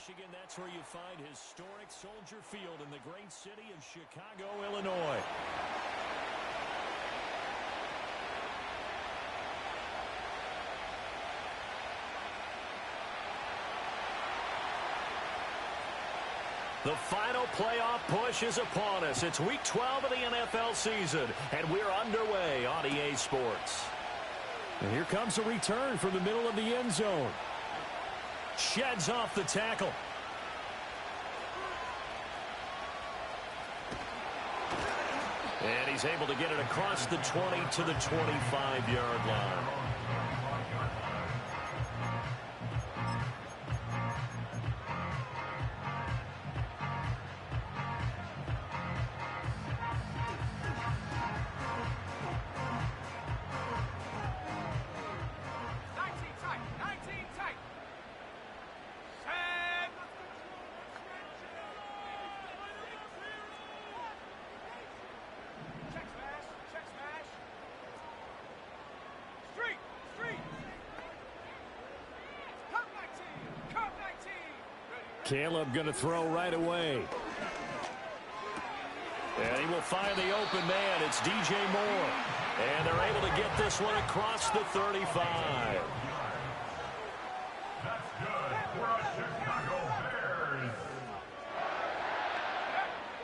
Michigan, that's where you find historic Soldier Field in the great city of Chicago, Illinois. The final playoff push is upon us. It's Week 12 of the NFL season, and we're underway on EA Sports. And here comes a return from the middle of the end zone. Sheds off the tackle. And he's able to get it across the 20 to the 25-yard line. Caleb going to throw right away. And he will find the open man. It's DJ Moore. And they're able to get this one across the 35.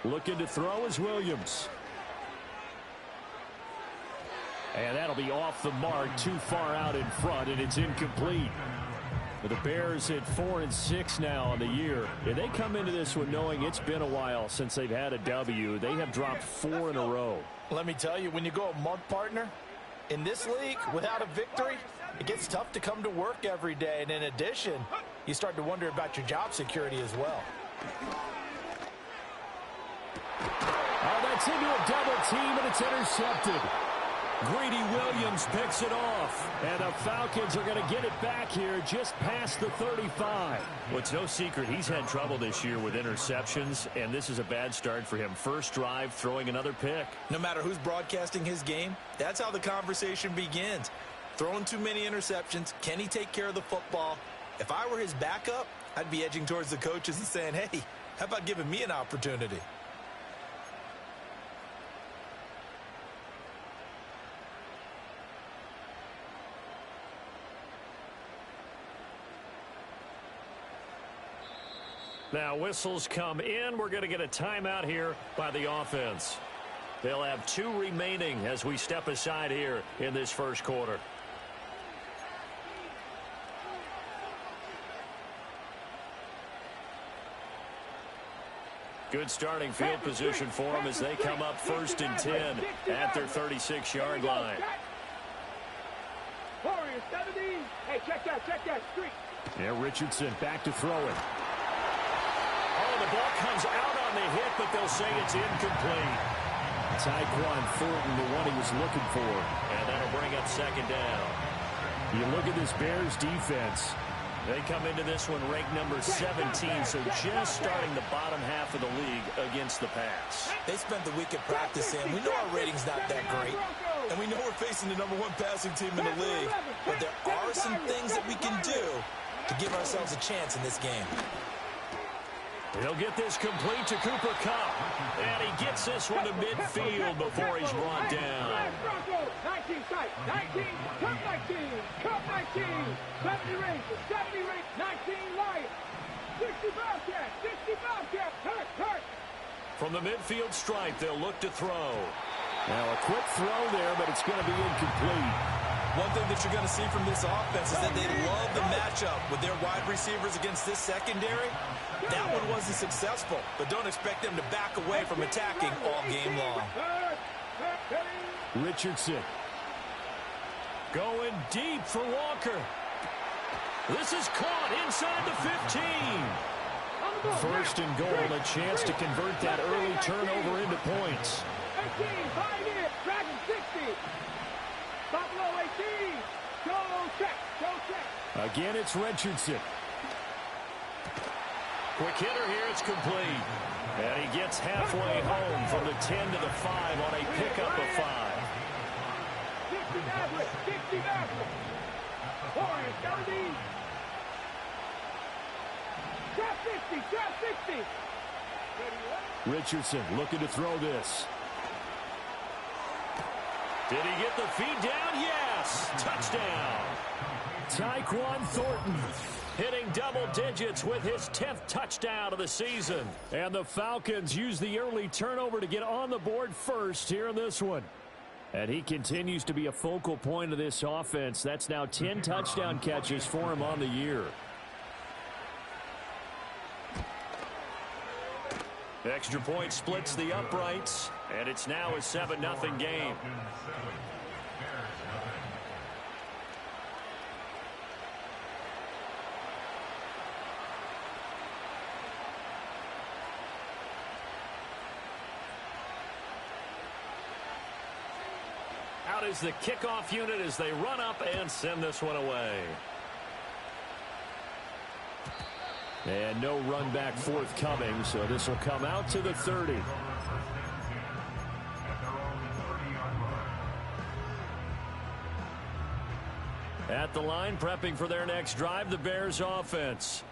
Looking to throw is Williams. And that'll be off the mark, too far out in front, and it's incomplete. The Bears at 4-6 now on the year. And they come into this one knowing it's been a while since they've had a W. They have dropped 4 in a row. Let me tell you, when you go a month partner, in this league, without a victory, it gets tough to come to work every day. And in addition, you start to wonder about your job security as well. Oh, that's into a double team, and it's intercepted. Greedy Williams picks it off. And the Falcons are going to get it back here just past the 35. Well, it's no secret he's had trouble this year with interceptions, and this is a bad start for him. First drive, throwing another pick. No matter who's broadcasting his game, that's how the conversation begins. Throwing too many interceptions, can he take care of the football? If I were his backup, I'd be edging towards the coaches and saying, hey, how about giving me an opportunity? Now whistles come in. We're going to get a timeout here by the offense. They'll have 2 remaining as we step aside here in this first quarter. Good starting field position for them as they come up 1st and 10 at their 36-yard line. Warriors 70. Hey, check that street. Yeah, Richardson back to throw it. Oh, the ball comes out on the hit, but they'll say it's incomplete. Tyquan Thornton, the one he was looking for. And that'll bring up 2nd down. You look at this Bears defense. They come into this one ranked number 17, so just starting the bottom half of the league against the pass. They spent the week at practice, and we know our rating's not that great. And we know we're facing the number 1 passing team in the league. But there are some things that we can do to give ourselves a chance in this game. He'll get this complete to Cooper Kupp. And he gets this one to midfield before he's brought down. 19 tight, 19, Kupp 19, Kupp 19, 70 Rangers, 70 Rangers, 19 Lions, 60 Bobcats, 60 Bobcats, hurt. From the midfield stripe, they'll look to throw. Now a quick throw there, but it's going to be incomplete. One thing that you're going to see from this offense is that they love the matchup with their wide receivers against this secondary. That one wasn't successful, but don't expect them to back away from attacking all game long. Richardson. Going deep for Walker. This is caught inside the 15. 1st and goal, a chance to convert that early turnover into points. 18, 5 in, Dragon 60. Buffalo 18. Go check. Again, it's Richardson. Quick hitter here, it's complete. And he gets halfway home from the 10 to the 5 on a pickup of 5. 60 Warriors 70. Trap 50. 60. Richardson looking to throw this. Did he get the feed down? Yes! Touchdown! Tyquan Thornton hitting double digits with his 10th touchdown of the season. And the Falcons use the early turnover to get on the board first here in this one. And he continues to be a focal point of this offense. That's now 10 touchdown catches for him on the year. Extra point splits the uprights, and it's now a 7-0 game. Out is the kickoff unit as they run up and send this one away. And no run back forthcoming, so this will come out to the 30. At the line, prepping for their next drive, the Bears offense.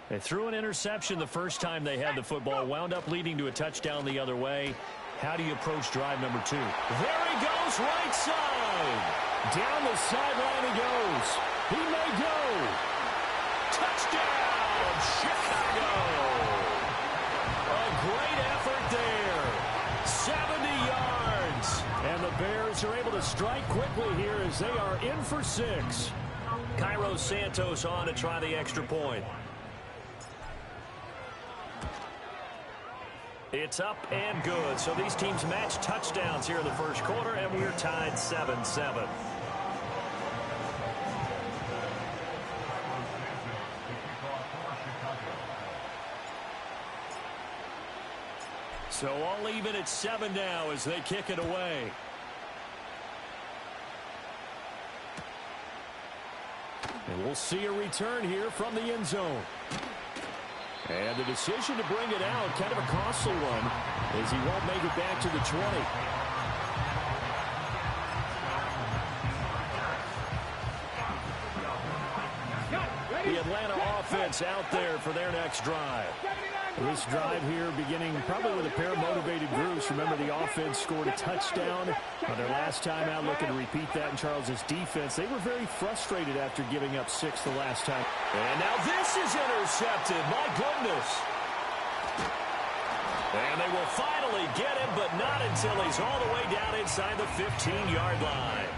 They threw an interception the first time they had the football, wound up leading to a touchdown the other way. How do you approach drive number 2? There he goes, right side. Down the sideline he goes. He may go. Touchdown, Chicago. A great effort there. 70 yards. And the Bears are able to strike quickly here as they are in for 6. Cairo Santos on to try the extra point. It's up and good. So these teams match touchdowns here in the first quarter, and we're tied 7-7. So all even at 7 now as they kick it away. And we'll see a return here from the end zone. And the decision to bring it out, kind of a costly one, as he won't make it back to the 20. The Atlanta offense out there for their next drive. This drive here beginning probably with a pair of motivated groups. Remember, the offense scored a touchdown on their last time out, looking to repeat that in Charles's defense. They were very frustrated after giving up 6 the last time. And now this is intercepted. My goodness. And they will finally get him, but not until he's all the way down inside the 15-yard line.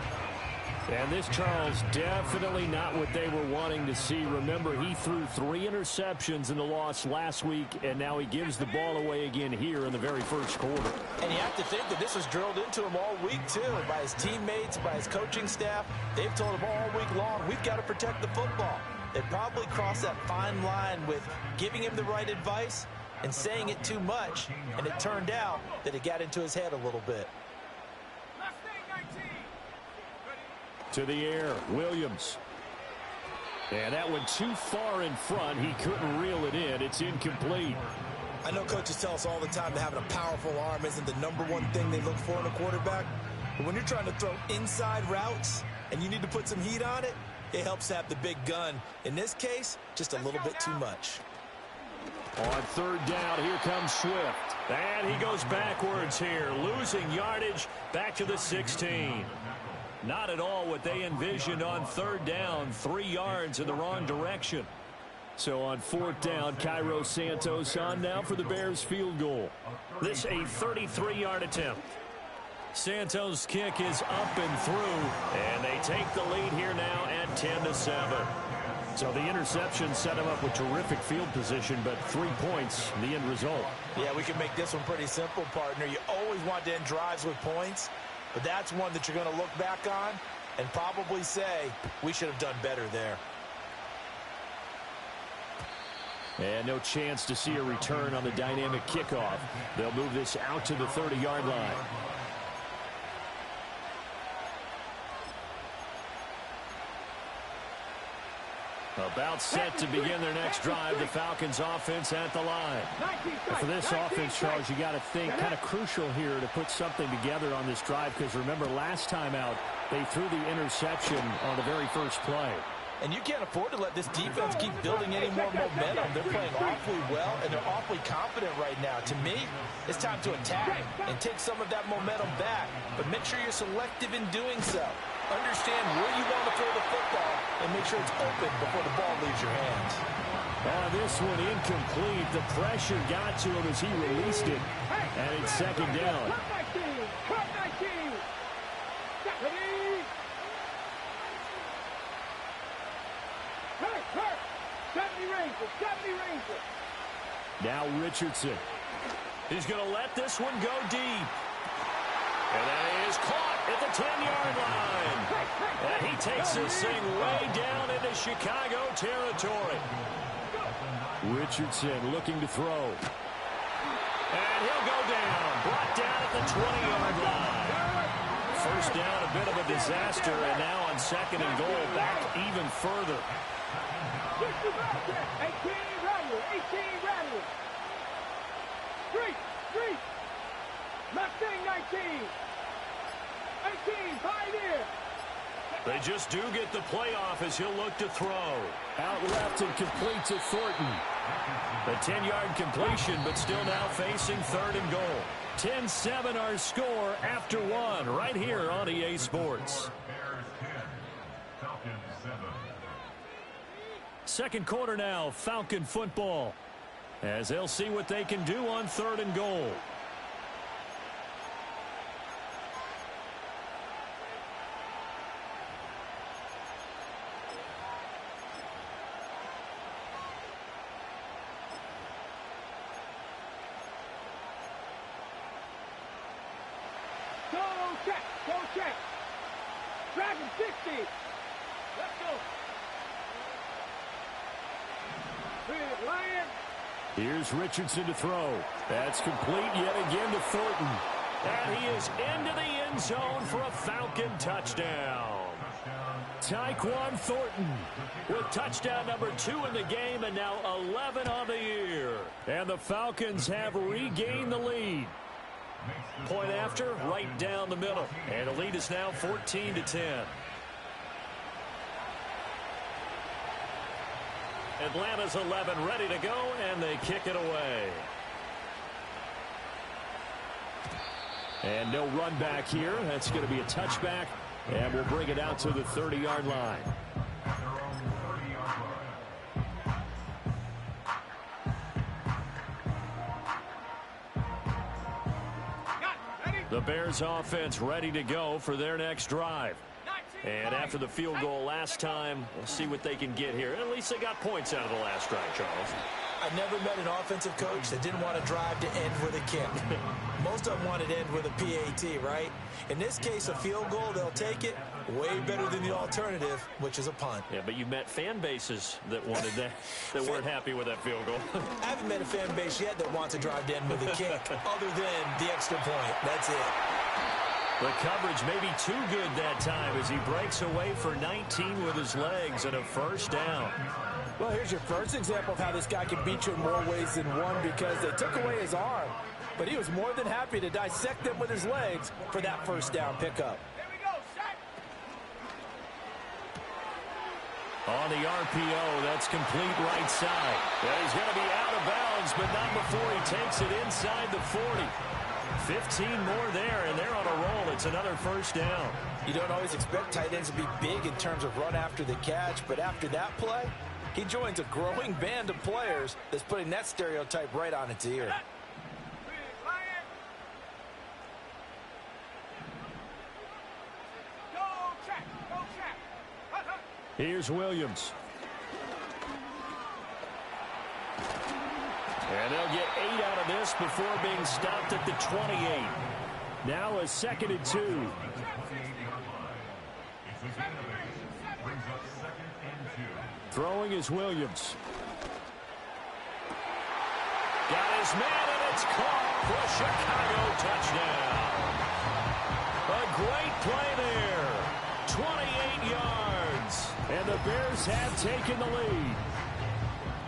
And this, Charles, definitely not what they were wanting to see. Remember, he threw 3 interceptions in the loss last week, and now he gives the ball away again here in the very first quarter. And you have to think that this was drilled into him all week, too, by his teammates, by his coaching staff. They've told him all week long, we've got to protect the football. They probably crossed that fine line with giving him the right advice and saying it too much, and it turned out that it got into his head a little bit. To the air, Williams. And that one too far in front. He couldn't reel it in. It's incomplete. I know coaches tell us all the time that having a powerful arm isn't the #1 thing they look for in a quarterback. But when you're trying to throw inside routes and you need to put some heat on it, it helps to have the big gun. In this case, just a little bit too much. On 3rd down, here comes Swift. And he goes backwards here, losing yardage back to the 16. Not at all what they envisioned on 3rd down, 3 yards in the wrong direction. So on 4th down, Cairo Santos on now for the Bears field goal. This a 33-yard attempt. Santos' kick is up and through, and they take the lead here now at 10-7. So the interception set him up with terrific field position, but 3 points, the end result. Yeah, we can make this one pretty simple, partner. You always want to end drives with points, but that's one that you're going to look back on and probably say, we should have done better there. And no chance to see a return on the dynamic kickoff. They'll move this out to the 30-yard line. About set to begin their next drive, the Falcons offense at the line. And for this offense, Charles, you got to think kind of crucial here to put something together on this drive, because remember last time out, they threw the interception on the very first play. And you can't afford to let this defense keep building any more momentum. They're playing awfully well, and they're awfully confident right now. To me, it's time to attack and take some of that momentum back. But make sure you're selective in doing so. Understand where you want to throw the football and make sure it's open before the ball leaves your hands. This one incomplete. The pressure got to him as he released it. And it's second down. Cut 19. Stephanie. Hurt. 70 Rangers. Now Richardson. He's going to let this one go deep. And that is caught at the 10-yard line. And he takes this thing way down into Chicago territory. Richardson looking to throw. And he'll go down. Brought down at the 20-yard line. First down, a bit of a disaster. And now on second and goal, back even further. 18 Rattle. 3. Mustang 19. 18, Pioneer. They just do get the playoff as he'll look to throw. Out left and complete to Thornton. A 10-yard completion, but still now facing third and goal. 10-7 our score after one right here on EA Sports. Second quarter now, Falcon football, as they'll see what they can do on third and goal. Go check. Dragon 60. Let's go. Lion. Here's Richardson to throw. That's complete yet again to Thornton. And he is into the end zone for a Falcon touchdown. Tyquan Thornton with touchdown number 2 in the game and now 11 on the year. And the Falcons have regained the lead. Point after, right down the middle. And the lead is now 14-10. Atlanta's 11 ready to go, and they kick it away. And no run back here. That's going to be a touchback, and we'll bring it out to the 30-yard line. The Bears offense ready to go for their next drive. And after the field goal last time, we'll see what they can get here. At least they got points out of the last drive, Charles. I've never met an offensive coach that didn't want to drive to end with a kick. Most of them wanted to end with a PAT, right? In this case, a field goal, they'll take it. Way better than the alternative, which is a punt. Yeah, but you met fan bases that wanted that, that weren't happy with that field goal. I haven't met a fan base yet that wants to drive to end with a kick, other than the extra point. That's it. The coverage may be too good that time as he breaks away for 19 with his legs and a first down. Well, here's your first example of how this guy can beat you in more ways than one, because they took away his arm, but he was more than happy to dissect them with his legs for that first down pickup. Here we go, set. On the RPO, that's complete right side. And he's going to be out of bounds, but not before he takes it inside the 40. 15 more there, and they're on a roll. It's another first down. You don't always expect tight ends to be big in terms of run after the catch, but after that play, he joins a growing band of players that's putting that stereotype right on its ear. Here's Williams. And they'll get 8 out of this before being stopped at the 28. Now a 2nd and 2. Throwing is Williams. Got his man, and it's caught for a Chicago touchdown. A great play there. 28 yards. And the Bears have taken the lead.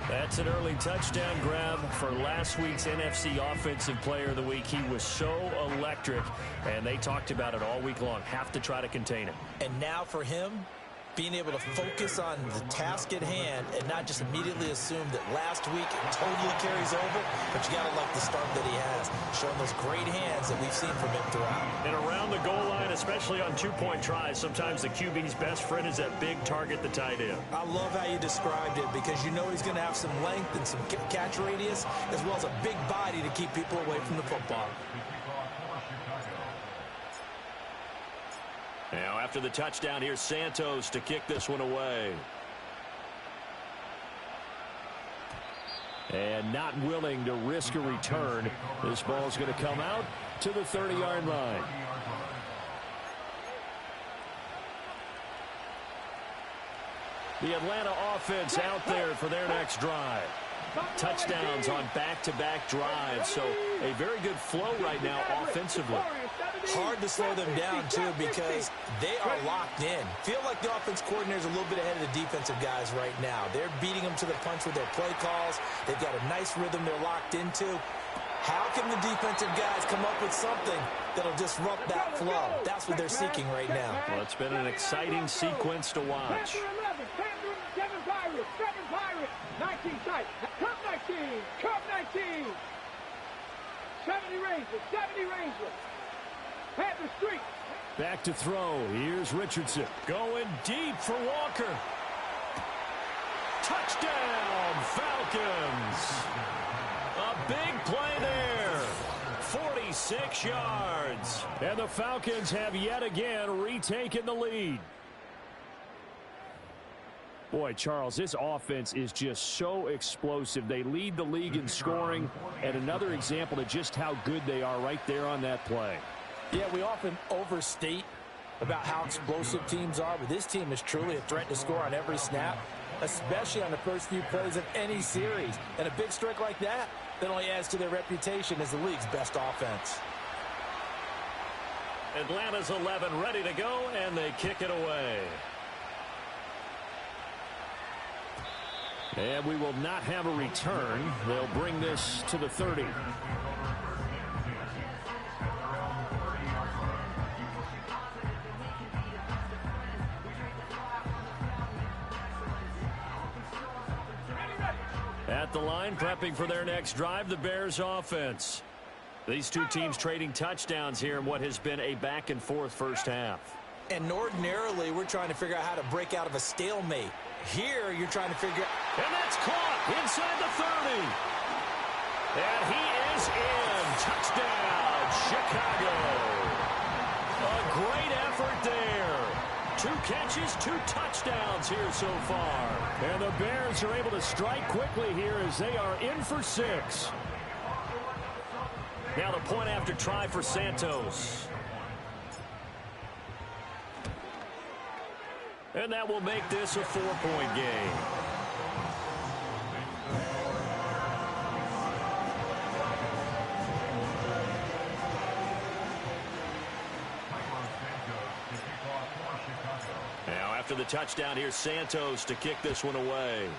That's an early touchdown grab for last week's NFC Offensive Player of the Week. He was so electric, and they talked about it all week long. Have to try to contain him. And now for him, being able to focus on the task at hand and not just immediately assume that last week it totally carries over, but you got to like the start that he has, showing those great hands that we've seen from him throughout. And around the goal line, especially on two-point tries, sometimes the QB's best friend is that big target, the tight end. I love how you described it because you know he's going to have some length and some catch radius as well as a big body to keep people away from the football. Now, after the touchdown, here's Santos to kick this one away. And not willing to risk a return. This ball's going to come out to the 30-yard line. The Atlanta offense out there for their next drive. Touchdowns on back-to-back drives, so a very good flow right now offensively. Hard to slow them down, too, because they are locked in. Feel like the offense coordinator is a little bit ahead of the defensive guys right now. They're beating them to the punch with their play calls. They've got a nice rhythm they're locked into. How can the defensive guys come up with something that'll disrupt that flow? That's what they're seeking right now. Well, it's been an exciting sequence to watch. 19 tight. Cup 19. Cup 19. 70 Rangers. 70 Rangers. Panther Street. Back to throw. Here's Richardson. Going deep for Walker. Touchdown, Falcons. A big play there. 46 yards. And the Falcons have yet again retaken the lead. Boy, Charles, this offense is just so explosive. They lead the league in scoring, and another example of just how good they are right there on that play. Yeah, we often overstate about how explosive teams are, but this team is truly a threat to score on every snap, especially on the first few plays of any series. And a big streak like that only adds to their reputation as the league's best offense. Atlanta's 11 ready to go, and they kick it away. And we will not have a return. They'll bring this to the 30. At the line, prepping for their next drive, the Bears offense. These two teams trading touchdowns here in what has been a back-and-forth first half. And ordinarily, we're trying to figure out how to break out of a stalemate. Here, you're trying to figure out... And that's caught inside the 30. And he is in. Touchdown, Chicago. A great effort there. 2 catches, 2 touchdowns here so far. And the Bears are able to strike quickly here as they are in for 6. Now the point after try for Santos. And that will make this a 4-point game. Now after the touchdown, here's Santos to kick this one away.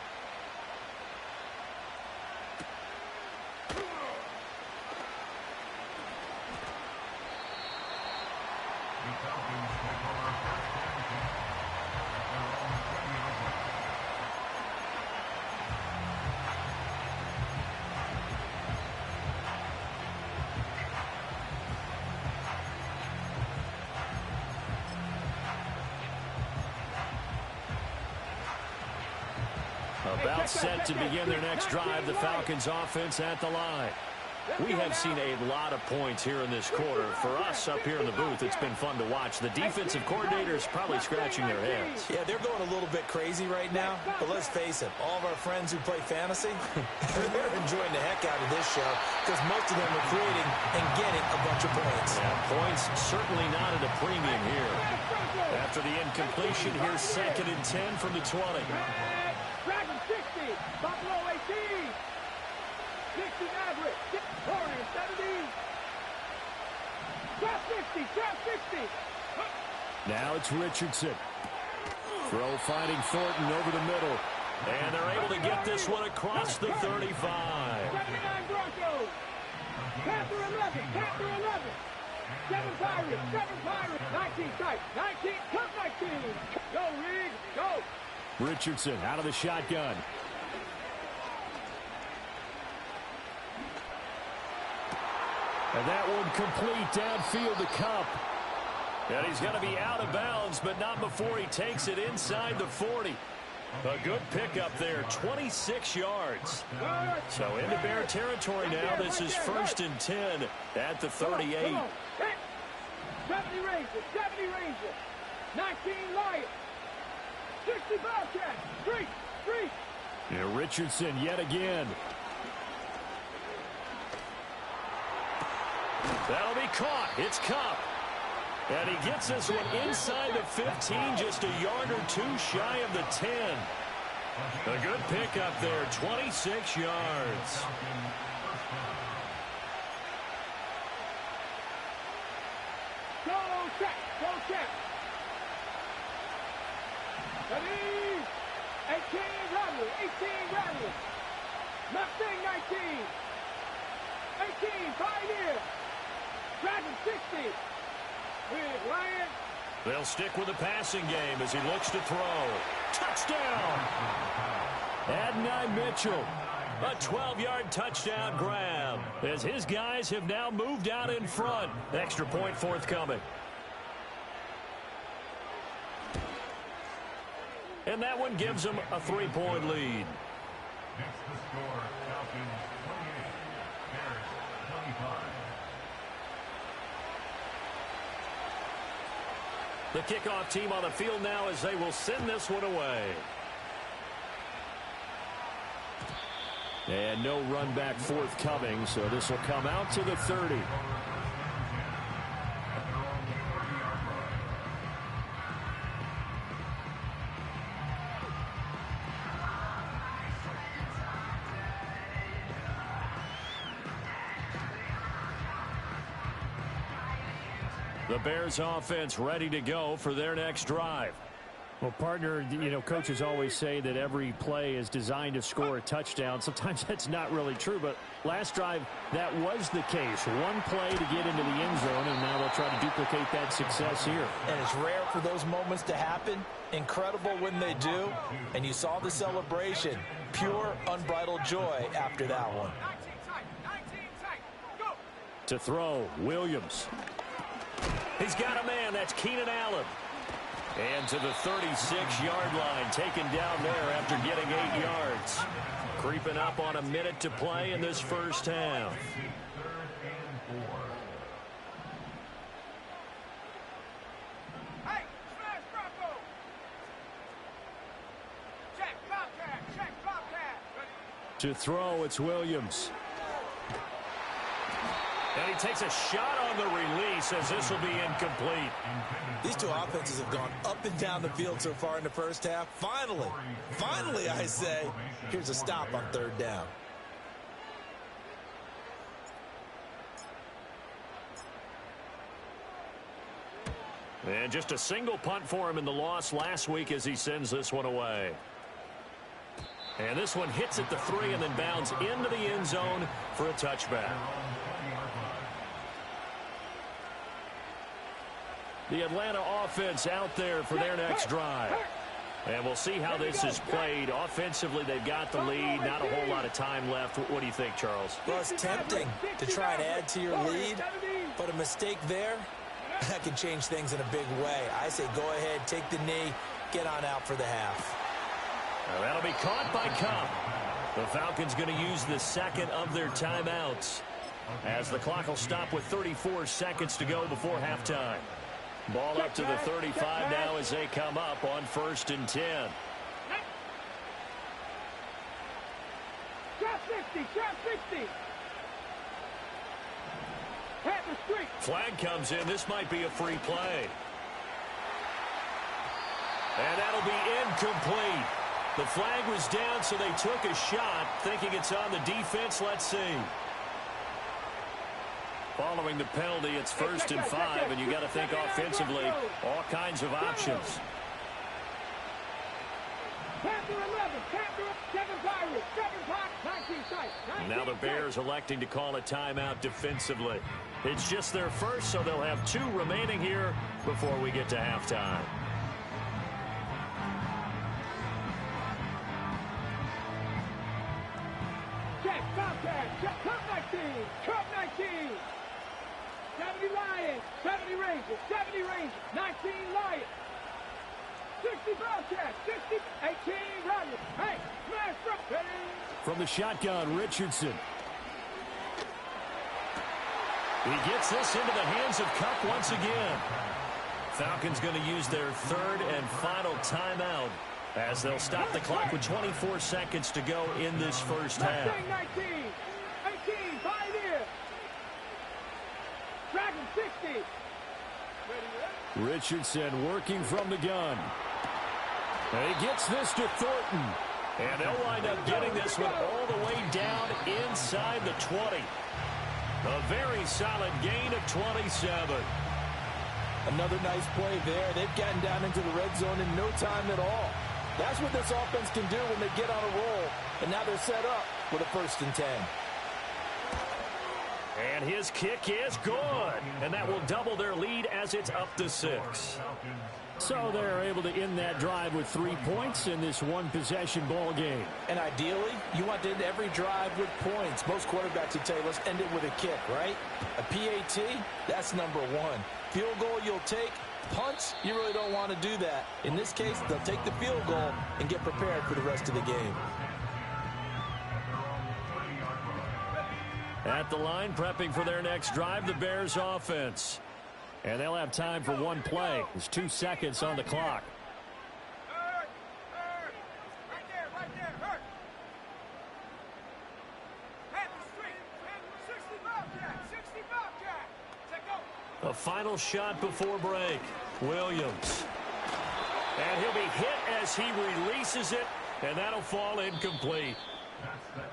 About set to begin their next drive, the Falcons offense at the line. We have seen a lot of points here in this quarter. For us up here in the booth, it's been fun to watch. The defensive coordinators probably scratching their heads. Yeah, they're going a little bit crazy right now. But let's face it, all of our friends who play fantasy, they're enjoying the heck out of this show because most of them are creating and getting a bunch of points. Yeah, points certainly not at a premium here. After the incompletion, here's 2nd and 10 from the 20. Dragon 60, Buffalo 18, 60 Maverick, Warriors 70, drop 60. Now it's Richardson. Throw finding Thornton over the middle. And they're able to get this one across the 35. 79 Broncos, Panther 11, 7 Pirates, 19 tight, 19, Cup 19, go Rig. Richardson out of the shotgun. And that one complete downfield to Cup. And he's going to be out of bounds, but not before he takes it inside the 40. A good pickup there, 26 yards. So into Bear territory now. This is 1st and 10 at the 38. 70 Rangers, 70 Rangers, 19 Lions, 60 Bobcats, 3. And Richardson yet again. That'll be caught. It's Cup. And he gets this one inside the 15, just a yard or two shy of the 10. A good pickup there, 26 yards. Go check. Ready? 18 Rattlers. Mustang 19. 18, Pioneer. Dragon 60. With Lion. They'll stick with the passing game as he looks to throw. Touchdown! Adonai Mitchell. A 12-yard touchdown grab as his guys have now moved out in front. Extra point forthcoming. And that one gives them a 3-point lead. Next to score, Falcons 28, Bears 25. The kickoff team on the field now as they will send this one away. And no run back forthcoming, so this will come out to the 30. The Bears offense ready to go for their next drive. Well, partner, coaches always say that every play is designed to score a touchdown. Sometimes that's not really true, but last drive, that was the case. One play to get into the end zone, and now they'll try to duplicate that success here. And it's rare for those moments to happen. Incredible when they do. And you saw the celebration. Pure, unbridled joy after that one. 19 tight. Go. To throw, Williams. He's got a man. That's Keenan Allen. And to the 36-yard line, taken down there after getting 8 yards. Creeping up on a minute to play in this first half. Hey, smash Bronco. Check Bobcat. Ready? To throw, it's Williams. And he takes a shot on the release as this will be incomplete. These two offenses have gone up and down the field so far in the first half. Finally, I say, here's a stop on 3rd down. And just a single punt for him in the loss last week as he sends this one away. And this one hits at the 3 and then bounds into the end zone for a touchback. The Atlanta offense out there for their next drive. And we'll see how this is played. Offensively, they've got the lead. Not a whole lot of time left. What do you think, Charles? Well, it's tempting to try and add to your lead, but a mistake there, that can change things in a big way. I say go ahead, take the knee, get on out for the half. Now that'll be caught by Cup. The Falcons going to use the second of their timeouts as the clock will stop with 34 seconds to go before halftime. Ball up to the 35 now as they come up on 1st and 10. Shot 50. Head the street. Flag comes in. This might be a free play. And that'll be incomplete. The flag was down, so they took a shot, thinking it's on the defense. Let's see. Following the penalty, it's 1st and 5, and you got to think offensively, all kinds of options. Panther 11, Panther 7 Pirates, 7 Pirates, 19 sight. Now the Bears electing to call a timeout defensively. It's just their first, so they'll have 2 remaining here before we get to halftime. Rangers, 70 Rangers, 19 Lions. 60 Bobcats, 60, 18 Rebels. Hey, smash from the shotgun, Richardson. He gets this into the hands of Cup once again. Falcons going to use their third and final timeout as they'll stop the clock with 24 seconds to go in this first half. 19, 18, Pioneer. Dragon 60. Richardson working from the gun. And he gets this to Thornton. And they'll wind up getting this one all the way down inside the 20. A very solid gain of 27. Another nice play there. They've gotten down into the red zone in no time at all. That's what this offense can do when they get on a roll. And now they're set up with a 1st and 10. And his kick is good. And that will double their lead as it's up to 6. So they're able to end that drive with 3 points in this one-possession ball game. And ideally, you want to end every drive with points. Most quarterbacks would tell you, let's end it with a kick, right? A PAT, that's number 1. Field goal you'll take. Punts, you really don't want to do that. In this case, they'll take the field goal and get prepared for the rest of the game. At the line, prepping for their next drive, the Bears offense. And they'll have time for one play. There's 2 seconds on the clock. Right there, hurt. Head the street. 60 Bobcat, 60 Bobcat. Take go. A final shot before break. Williams. And he'll be hit as he releases it, and that'll fall incomplete.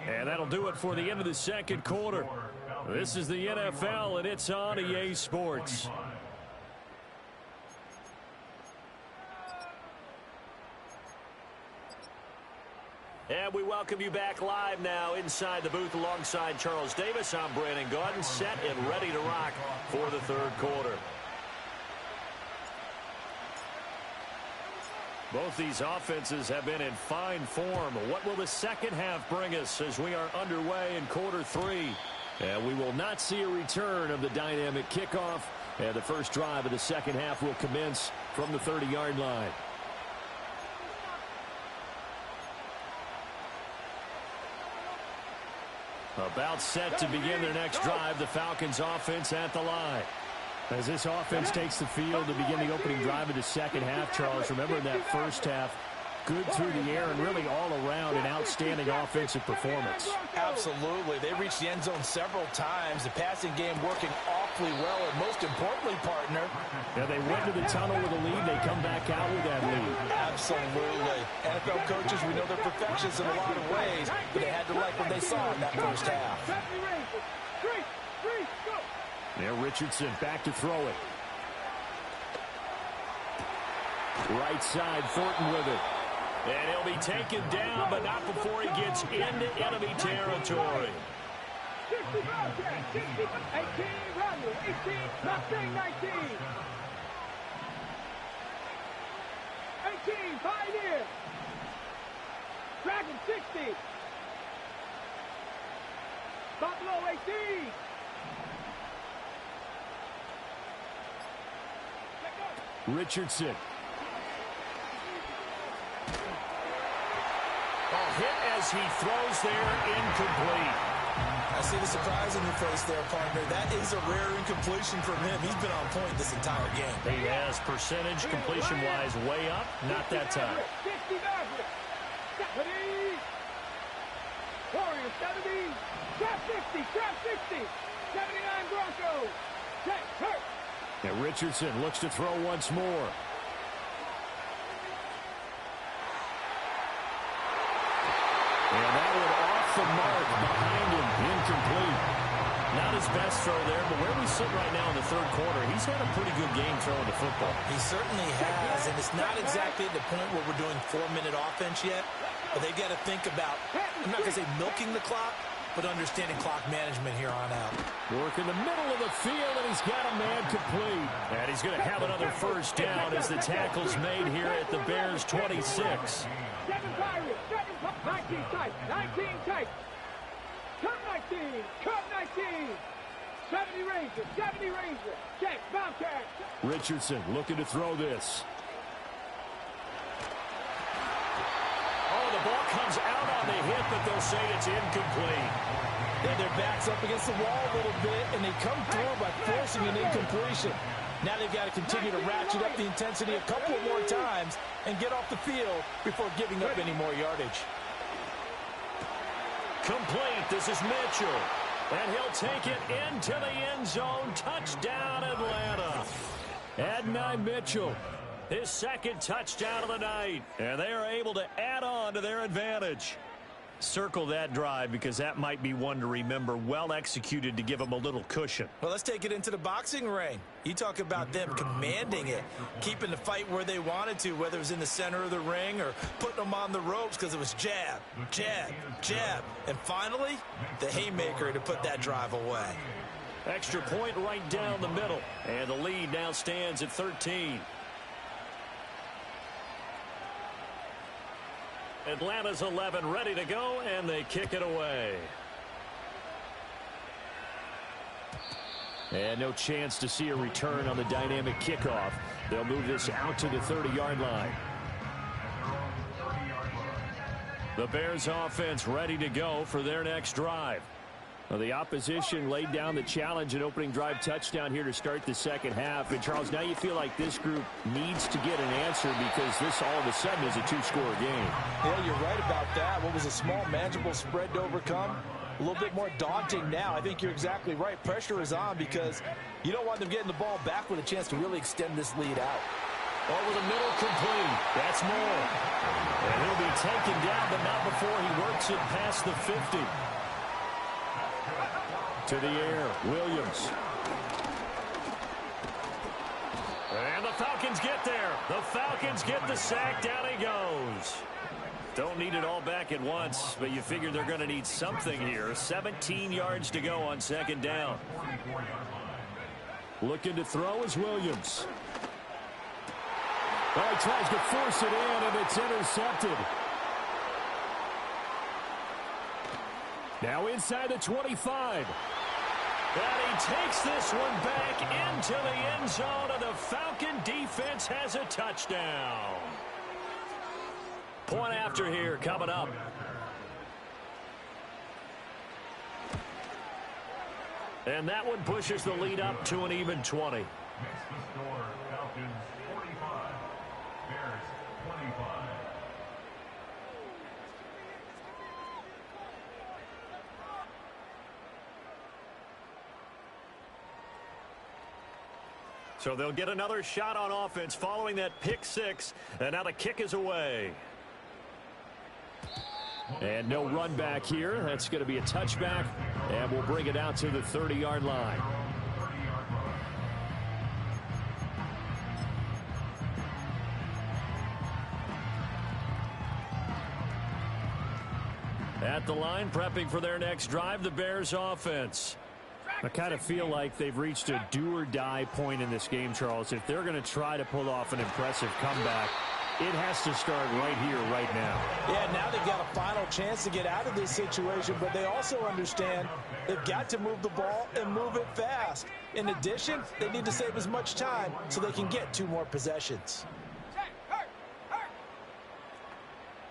And that'll do it for the end of the second quarter. This is the NFL, and it's on EA Sports. And we welcome you back live now inside the booth alongside Charles Davis. I'm Brandon Gaudin, set and ready to rock for the third quarter. Both these offenses have been in fine form. What will the second half bring us as we are underway in quarter 3? And we will not see a return of the dynamic kickoff. And the first drive of the second half will commence from the 30-yard line. About set to begin their next drive, the Falcons offense at the line. As this offense takes the field to begin the opening drive of the second half, Charles, remember in that first half, good through the air and really all around an outstanding offensive performance. Absolutely. They reached the end zone several times. The passing game working awfully well, and most importantly, partner. Yeah, they went to the tunnel with a lead. They come back out with that lead. Absolutely. NFL coaches, we know they're perfectionists in a lot of ways, but they had to like what they saw in that first half. Now Richardson back to throw it. Right side, Thornton with it. And he'll be taken down, but not before he gets into enemy territory. 60 Bobcat, 60, 18 Rebel, 18, Mustang 19. 18 Pioneer. Dragon 60. Buffalo 18. Richardson. Hit as he throws there, incomplete. I see the surprise in your face there, partner. That is a rare incompletion from him. He's been on point this entire game. He has percentage completion-wise way up. Not that time. 60 Maverick. 70. Warriors 70. Trap 60. Trap 60. 79 Broncos. Check. Hurt. And Richardson looks to throw once more. And that one off the mark behind him, incomplete. Not his best throw there, but where we sit right now in the third quarter, he's had a pretty good game throwing the football. He certainly has, and it's not exactly at the point where we're doing 4-minute offense yet, but they've got to think about, I'm not going to say milking the clock, but understanding clock management here on out. Work in the middle of the field, and he's got a man complete. And he's going to have another first down as the tackle's made here at the Bears' 26. 7 Pirates. 19 tight. 19 tight. Cut 19. Cut 19. 70 Ranger, 70 Ranger. Check, Bobcat. Richardson looking to throw this. Oh, the ball comes out on the hit, but they'll say it's incomplete. And their back's up against the wall a little bit, and they come through by forcing an incompletion. Now they've got to continue to ratchet up the intensity a couple more times and get off the field before giving up any more yardage. Complete. This is Mitchell. And he'll take it into the end zone. Touchdown, Atlanta. Adonai Mitchell. His second touchdown of the night. And they are able to add on to their advantage. Circle that drive because that might be one to remember. Well executed to give them a little cushion. Well, let's take it into the boxing ring. You talk about them commanding it, keeping the fight where they wanted to, whether it was in the center of the ring or putting them on the ropes because it was jab, jab, jab. And finally, the haymaker to put that drive away. Extra point right down the middle. And the lead now stands at 13. Atlanta's 11 ready to go, and they kick it away. And no chance to see a return on the dynamic kickoff. They'll move this out to the 30-yard line. The Bears offense ready to go for their next drive. Well, the opposition laid down the challenge and opening drive touchdown here to start the second half. And, Charles, now you feel like this group needs to get an answer because this all of a sudden is a two-score game. Yeah, you're right about that. What was a small, manageable spread to overcome? A little bit more daunting now. I think you're exactly right. Pressure is on because you don't want them getting the ball back with a chance to really extend this lead out. Over the middle, complete. That's more. And he'll be taken down, but not before he works it past the 50. To the air, Williams. And the Falcons get there. The Falcons get the sack. Down he goes. Don't need it all back at once, but you figure they're going to need something here. 17 yards to go on second down. Looking to throw is Williams. Well, he tries to force it in, and it's intercepted. Now inside the 25. And he takes this one back into the end zone, and the Falcon defense has a touchdown. Point after here coming up. And that one pushes the lead up to an even 20. Next to score, Falcons 45, Bears 25. So they'll get another shot on offense following that pick six. And now the kick is away. And no run back here. That's going to be a touchback. And we'll bring it out to the 30-yard line. At the line, prepping for their next drive, the Bears offense. I kind of feel like they've reached a do-or-die point in this game, Charles. If they're going to try to pull off an impressive comeback, it has to start right here, right now. Yeah, now they've got a final chance to get out of this situation, but they also understand they've got to move the ball and move it fast. In addition, they need to save as much time so they can get 2 more possessions. Check, hurt, hurt.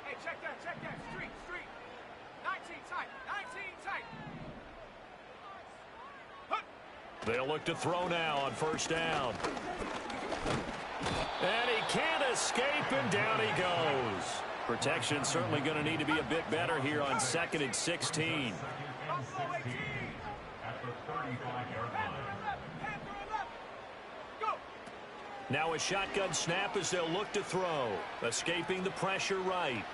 Hey, check that, street. 19 tight, 19 tight. They'll look to throw now on first down. And he can't escape, and down he goes. Protection certainly going to need to be a bit better here on 2nd and 16. Now a shotgun snap as they'll look to throw. Escaping the pressure right.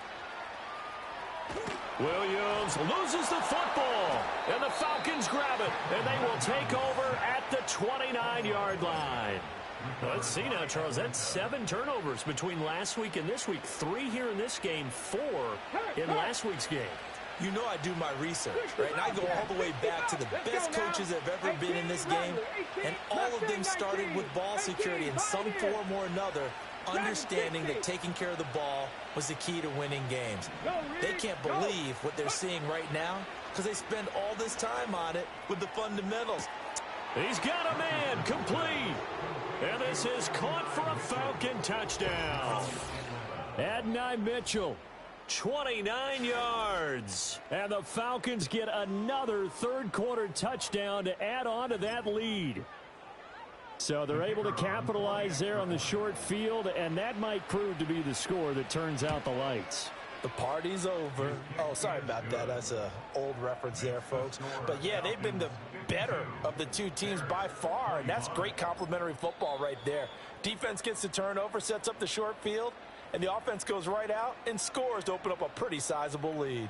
Williams loses the football, and the Falcons grab it, and they will take over at the 29-yard line. Let's see now, Charles. That's 7 turnovers between last week and this week. 3 here in this game, 4 in last week's game. You know I do my research, right? And I go all the way back to the best coaches that have ever been in this game, and all of them started with ball security in some form or another, understanding that taking care of the ball was the key to winning games. They can't believe what they're seeing right now because they spend all this time on it with the fundamentals. He's got a man, complete. And this is caught for a Falcon touchdown. Adonai Mitchell, 29 yards. And the Falcons get another third-quarter touchdown to add on to that lead. So they're able to capitalize there on the short field, and that might prove to be the score that turns out the lights. The party's over. Oh, sorry about that. That's an old reference there, folks. But, yeah, they've been the better of the two teams by far, and that's great complimentary football right there. Defense gets the turnover, sets up the short field, and the offense goes right out and scores to open up a pretty sizable lead.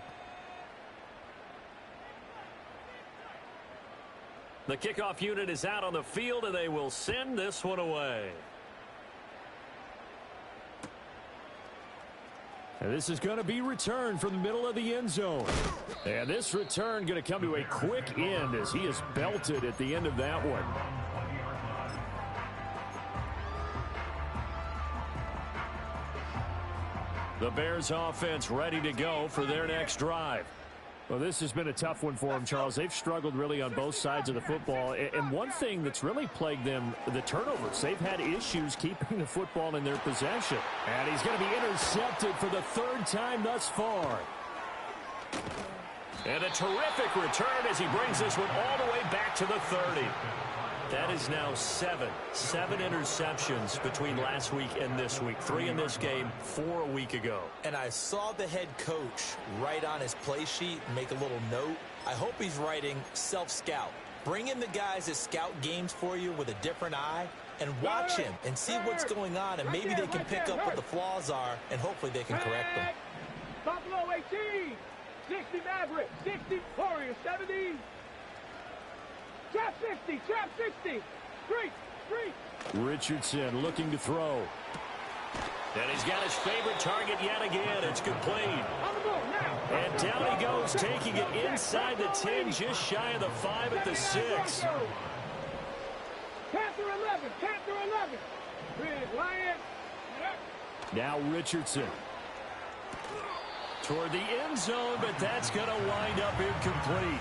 The kickoff unit is out on the field, and they will send this one away. And this is going to be returned from the middle of the end zone. And this return going to come to a quick end as he is belted at the end of that one. The Bears offense ready to go for their next drive. Well, this has been a tough one for them, Charles. They've struggled really on both sides of the football. And one thing that's really plagued them, the turnovers. They've had issues keeping the football in their possession. And he's going to be intercepted for the third time thus far. And a terrific return as he brings this one all the way back to the 30. That is now seven interceptions between last week and this week. 3 in this game, 4 a week ago. And I saw the head coach write on his play sheet and make a little note. I hope he's writing self-scout. Bring in the guys that scout games for you with a different eye and watch him and see what's going on, and maybe they can pick up what the flaws are, and hopefully they can correct them. Buffalo 18, 60 Maverick, 60 Warriors, 70. Trap 60, trap 60. Street. Richardson looking to throw. And he's got his favorite target yet again. It's complete. On the move now. And down he goes, taking it inside the 10, just shy of the 5 at the 6. Panther 11. Big Lion. Now Richardson. Toward the end zone, but that's going to wind up incomplete.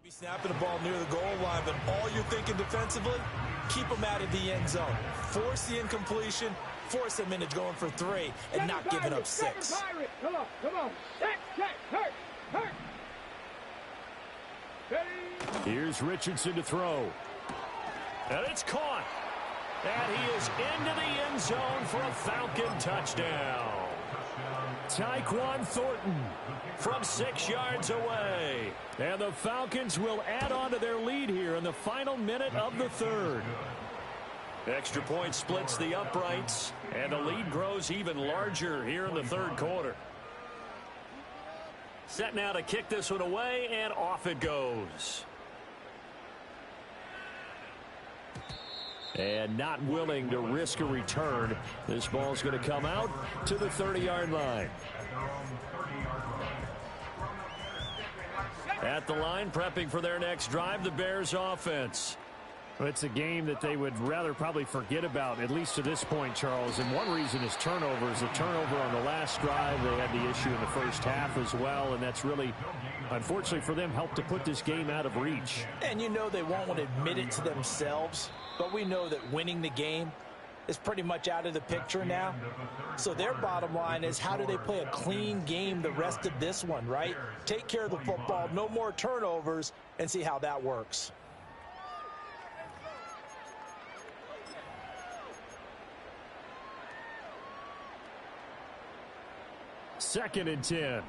Snapping the ball near the goal line, but all you're thinking defensively, keep them out of the end zone. Force the incompletion, force them into going for 3, and not giving up 6. Come on. Check. Hurt. Ready. Here's Richardson to throw. And it's caught. And he is into the end zone for a Falcon touchdown. Tyquan Thornton from 6 yards away. And the Falcons will add on to their lead here in the final minute of the third. Extra point splits the uprights, and the lead grows even larger here in the third quarter. Set now to kick this one away, and off it goes. And not willing to risk a return. This ball's going to come out to the 30-yard line. At the line, prepping for their next drive, the Bears offense. It's a game that they would rather probably forget about, at least to this point, Charles. And one reason is turnovers. The turnover on the last drive, they had the issue in the first half as well. And that's really, unfortunately for them, helped to put this game out of reach. And you know they won't want to admit it to themselves, but we know that winning the game is pretty much out of the picture now. So their bottom line is, how do they play a clean game the rest of this one, right? Take care of the football, no more turnovers, and see how that works. Second and 10.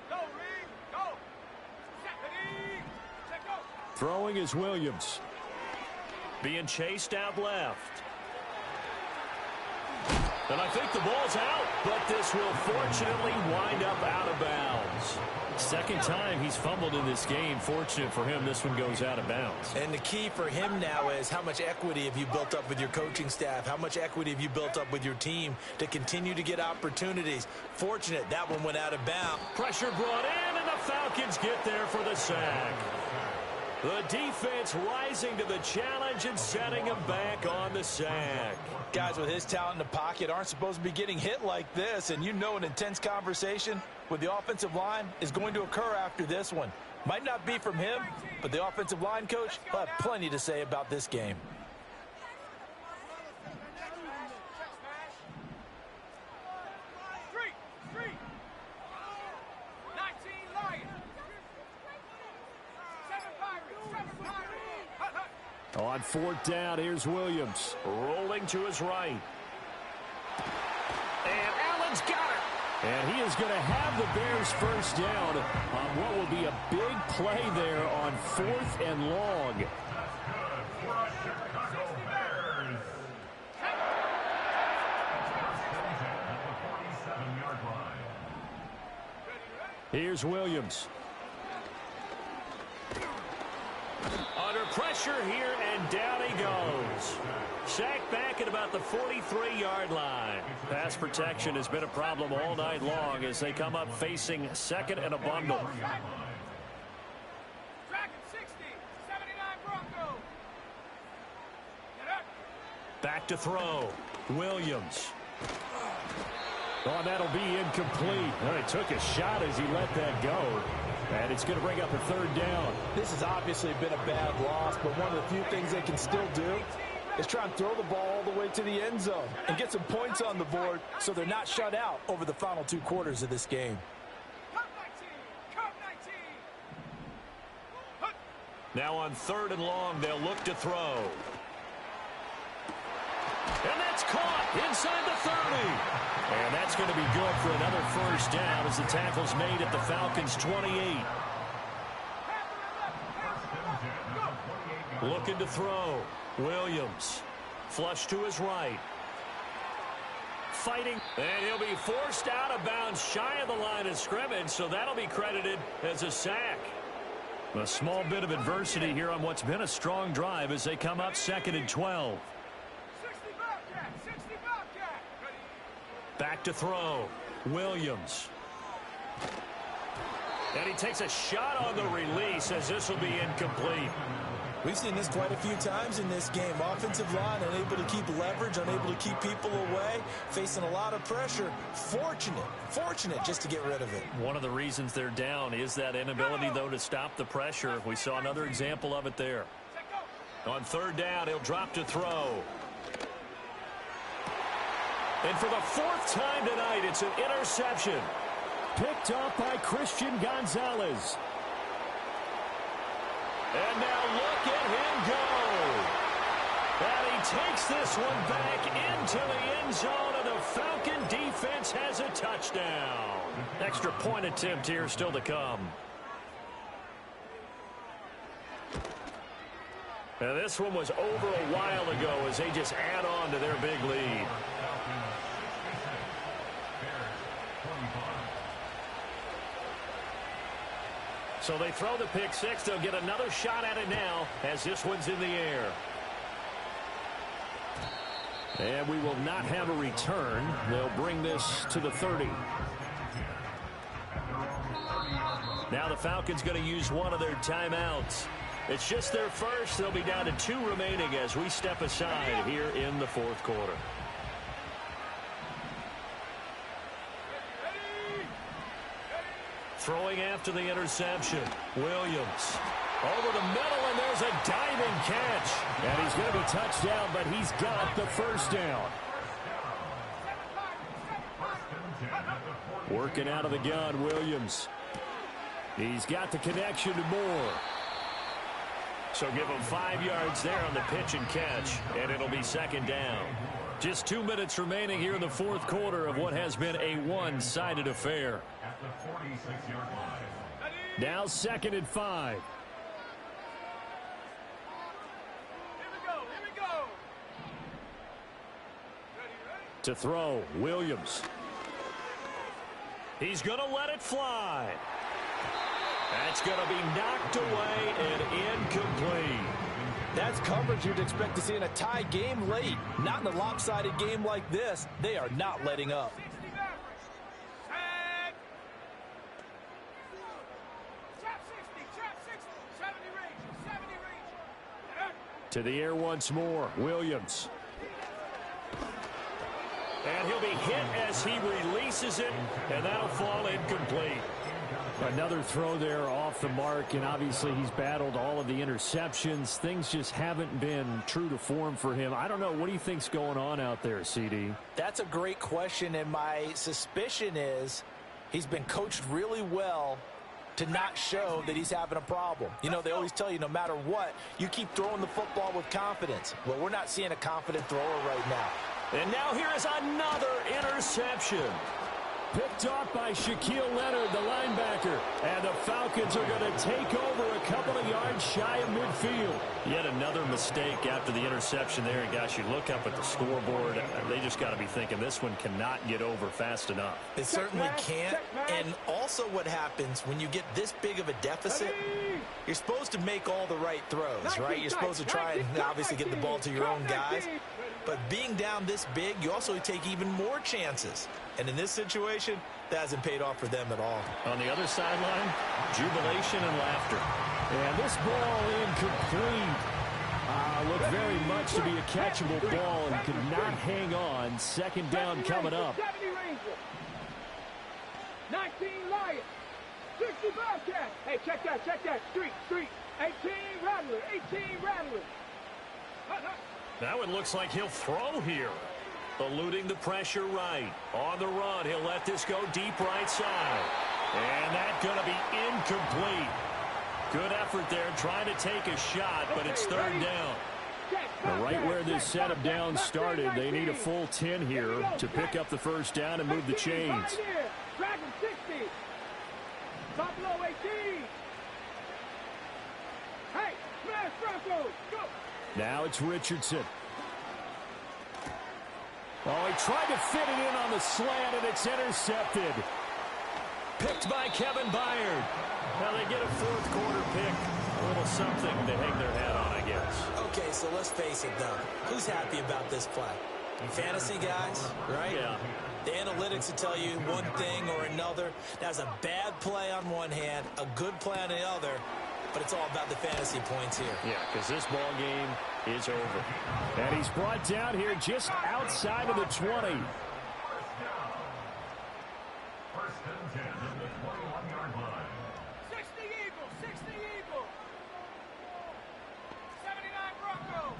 Go, Reed. Go. Check, go. Throwing is Williams. Being chased out left. And I think the ball's out, but this will fortunately wind up out of bounds. Second time he's fumbled in this game. Fortunate for him, this one goes out of bounds. And the key for him now is, how much equity have you built up with your coaching staff? How much equity have you built up with your team to continue to get opportunities? Fortunate that one went out of bounds. Pressure brought in, and the Falcons get there for the sack. The defense rising to the challenge and setting him back on the sack. Guys with his talent in the pocket aren't supposed to be getting hit like this, and you know an intense conversation with the offensive line is going to occur after this one. Might not be from him, but the offensive line coach will have plenty to say about this game. On fourth down, here's Williams. Rolling to his right. And Allen's got it. And he is going to have the Bears first down on what will be a big play there on 4th and long. Here's Williams. Under pressure here, and down he goes. Sacked back at about the 43-yard line. Pass protection has been a problem all night long as they come up facing second and a bundle. Back to throw. Williams. Oh, that'll be incomplete. Well, he took a shot as he let that go. And it's going to bring up a third down. This has obviously been a bad loss, but one of the few things they can still do is try and throw the ball all the way to the end zone and get some points on the board so they're not shut out over the final 2 quarters of this game. Now on 3rd and long, they'll look to throw. And that's caught inside the 30. And that's going to be good for another first down as the tackle's made at the Falcons' 28. Looking to throw. Williams. Flush to his right. Fighting. And he'll be forced out of bounds shy of the line of scrimmage, so that'll be credited as a sack. A small bit of adversity here on what's been a strong drive as they come up 2nd and 12. Back to throw. Williams. And he takes a shot on the release as this will be incomplete. We've seen this quite a few times in this game. Offensive line unable to keep leverage, unable to keep people away, facing a lot of pressure. Fortunate just to get rid of it. One of the reasons they're down is that inability, though, to stop the pressure. We saw another example of it there. On 3rd down, he'll drop to throw. And for the 4th time tonight, it's an interception. Picked up by Christian Gonzalez. And now look at him go. And he takes this one back into the end zone, and the Falcon defense has a touchdown. Extra point attempt here still to come. Now this one was over a while ago as they just add on to their big lead. So they throw the pick six. They'll get another shot at it now as this one's in the air. And we will not have a return. They'll bring this to the 30. Now the Falcons going to use one of their timeouts. It's just their first. They'll be down to 2 remaining as we step aside here in the 4th quarter. Throwing after the interception. Williams. Over the middle, and there's a diving catch. And he's going to be touched down, but he's got the first down. Working out of the gun, Williams. He's got the connection to Moore. So give him 5 yards there on the pitch and catch, and it'll be 2nd down. Just 2 minutes remaining here in the 4th quarter of what has been a one-sided affair. Now 2nd and 5. To throw, Williams. He's going to let it fly. That's going to be knocked away and incomplete. That's coverage you'd expect to see in a tie game late. Not in a lopsided game like this. They are not letting up. To the air once more. Williams. And he'll be hit as he releases it, and that'll fall incomplete. Another throw there off the mark, and obviously he's battled all of the interceptions. Things just haven't been true to form for him. I don't know. What do you think's going on out there, CD? That's a great question, and my suspicion is he's been coached really well to not show that he's having a problem. You know, they always tell you no matter what, you keep throwing the football with confidence. Well, we're not seeing a confident thrower right now. And now here is another interception. Picked off by Shaquille Leonard, the linebacker. And the Falcons are going to take over a couple of yards shy of midfield. Yet another mistake after the interception there. And, gosh, you look up at the scoreboard. They just got to be thinking this one cannot get over fast enough. It certainly can't. And also what happens when you get this big of a deficit, you're supposed to make all the right throws, right? You're supposed to try and obviously get the ball to your own guys. But being down this big, you also take even more chances. And in this situation, that hasn't paid off for them at all. On the other sideline, jubilation and laughter. And this ball incomplete. Looked very much to be a catchable ball and could not hang on. Second down coming up. 19 Lions. 60 Bobcats. Hey, check that. Street. 18 Rattler. 18 Rattler. Now it looks like he'll throw here. Eluding the pressure right. On the run, he'll let this go deep right side. And that's going to be incomplete. Good effort there, trying to take a shot, but it's third down. Right where this set of downs started, they need a full 10 here to pick up the first down and move the chains. Dragon 60. Buffalo 18. Hey, smash Broncos. Go. Now it's Richardson. Oh, he tried to fit it in on the slant, and it's intercepted. Picked by Kevin Byard. Now they get a fourth quarter pick. A little something to hang their hat on, I guess. Okay, so let's face it, though. Who's happy about this play? Fantasy guys, right? Yeah. The analytics will tell you one thing or another. That's a bad play on one hand, a good play on the other. But it's all about the fantasy points here. Yeah, because this ball game is over. And he's brought down here just outside of the 20. First and 10 at the 21-yard line. 60 Eagles. 60 Eagles. 79 Broncos.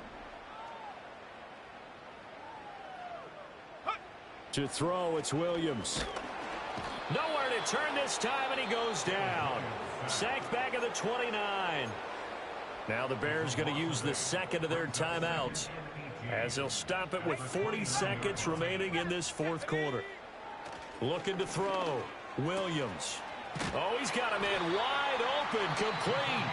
To throw, it's Williams. Nowhere to turn this time, and he goes down. Sacked back at the 29. Now the Bears going to use the second of their timeouts as they'll stop it with 40 seconds remaining in this fourth quarter. Looking to throw. Williams. Oh, he's got a man wide open, complete.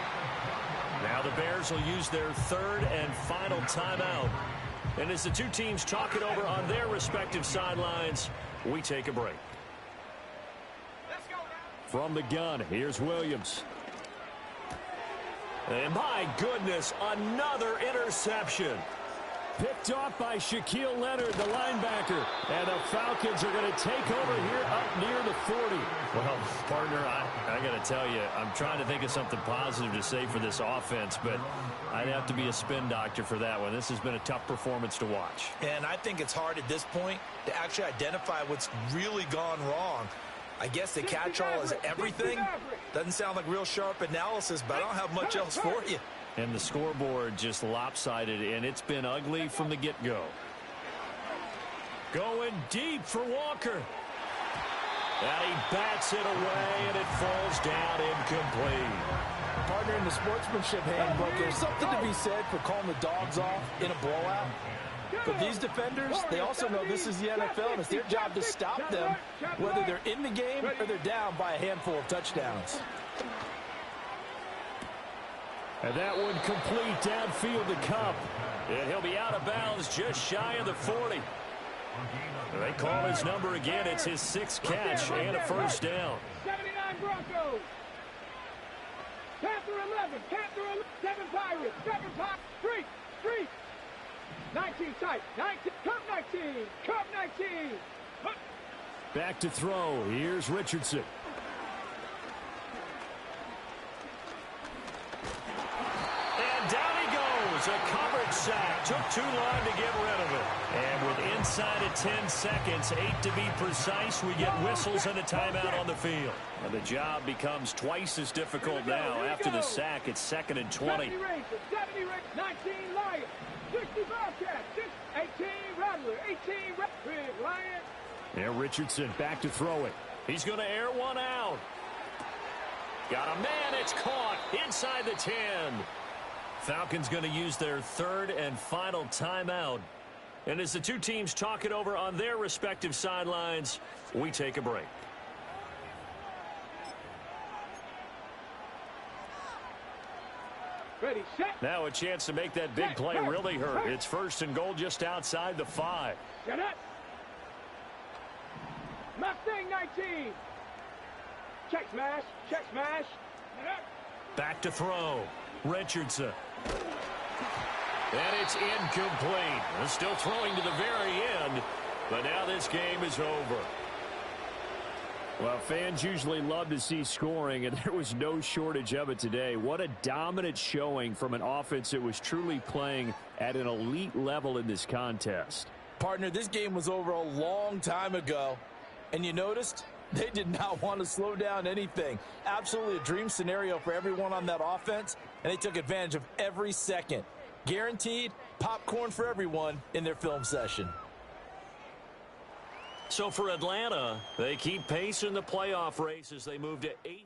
Now the Bears will use their third and final timeout. And as the two teams talk it over on their respective sidelines, we take a break. From the gun, here's Williams. And my goodness, another interception. Picked off by Shaquille Leonard, the linebacker. And the Falcons are going to take over here up near the 40. Well, partner, I got to tell you, I'm trying to think of something positive to say for this offense, but I'd have to be a spin doctor for that one. This has been a tough performance to watch. And I think it's hard at this point to actually identify what's really gone wrong. I guess the catch-all is everything. Doesn't sound like real sharp analysis, but I don't have much else for you. And the scoreboard just lopsided, and it's been ugly from the get-go. Going deep for Walker. And he bats it away, and it falls down incomplete. Partner, in the sportsmanship handbook, there's something to be said for calling the dogs off in a blowout. But these defenders, they also know this is the NFL, and it's their job to stop them, whether they're in the game or they're down by a handful of touchdowns. And that one complete downfield to Cup. And he'll be out of bounds just shy of the 40. They call his number again. It's his sixth catch and a first down. 79 Broncos. Panther 11. Panther 11. 7 Pirates. 7 Pirates. Street. 19 tight. 19. Cup 19. Cup 19. Back to throw. Here's Richardson. And down he goes. A cover Short sack. Took too long to get rid of it. And with inside of 10 seconds, 8 to be precise, we get whistles and a timeout on the field. And the job becomes twice as difficult now. After the sack, it's 2nd and 20. 70 Rangers, 70 Rangers, 19 Lions, 60 Bobcats, 18 Rattler, 18 Big Lion. There, Richardson back to throw it. He's going to air one out. Got a man. It's caught inside the 10. Falcons going to use their 3rd and final timeout. And as the two teams talk it over on their respective sidelines, we take a break. Ready, set. Now a chance to make that big play really hurt. It's 1st and goal just outside the 5. Get up. Mustang 19. Check smash. Check smash. Get up. Back to throw. Richardson. And it's incomplete. They're still throwing to the very end, but now this game is over. Well, fans usually love to see scoring, and there was no shortage of it today. What a dominant showing from an offense that was truly playing at an elite level in this contest. Partner, this game was over a long time ago, and you noticed they did not want to slow down anything. Absolutely a dream scenario for everyone on that offense, and they took advantage of every second. Guaranteed popcorn for everyone in their film session. So for Atlanta, they keep pace in the playoff race as they move to 8-4.